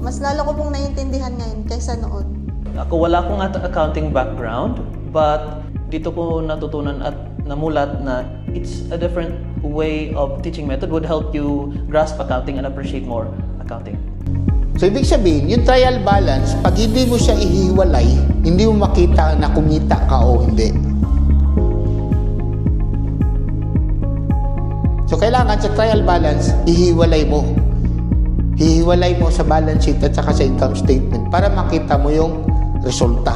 Mas lalo ko pong naiintindihan ngayon kaysa noon. Ako wala akong accounting background, but dito ko natutunan at namulat na it's a different way of teaching method would help you grasp accounting and appreciate more accounting. So, ibig sabihin, yung trial balance, pag hindi mo siya ihiwalay, hindi mo makita na kumita ka o hindi. So, kailangan sa trial balance, ihiwalay mo. Hihiwalay mo sa balance sheet at saka sa income statement para makita mo yung resulta.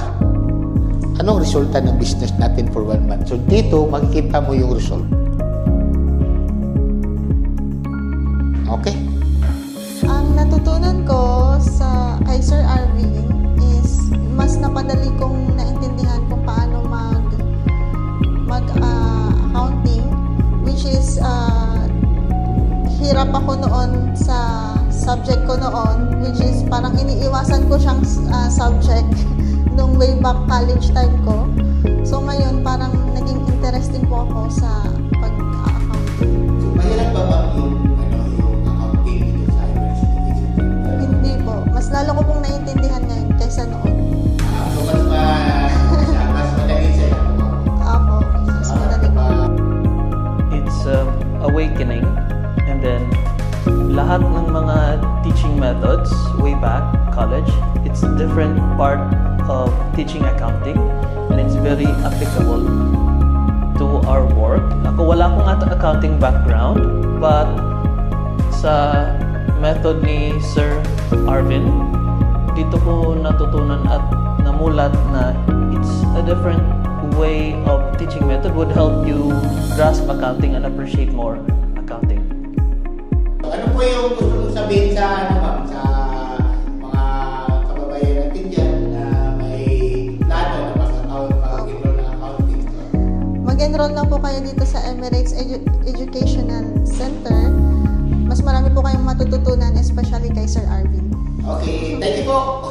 Anong resulta ng business natin for 1 month? So, dito, makikita mo yung result. Okay? Ang natutunan ko kay Sir Arvin is mas napadali kong naintindihan kung paano mag-accounting, which is hirap ako noon sa subject ko noon, which is parang iniiwasan ko siyang subject nung way back college time ko. So ngayon parang naging interesting po ako sa pag-accounting. So, mahirap ba yung accounting dito sa university? Hindi po. Mas lalo ko pong naiintindihan ngayon kaysa noon. So, mas madali sa'yo. Ako, mas madali po. It's awakening, and then lahat ng mga teaching methods way back college, it's a different part of teaching accounting, and it's very applicable to our work. Ako wala akong accounting background, but sa method ni Sir Arvin, dito ko natutunan at namulat na it's a different way of teaching method would help you grasp accounting and appreciate more accounting. Ano po yung gusto mong sabihin sa ma'am, sa mga kababayan natin dyan na may plano na mag-enroll ng accounting? Mag-enroll na po kayo dito sa Emirates Educational Center. Mas marami po kayong matututunan, especially kay Sir Arvin. Okay, thank you po.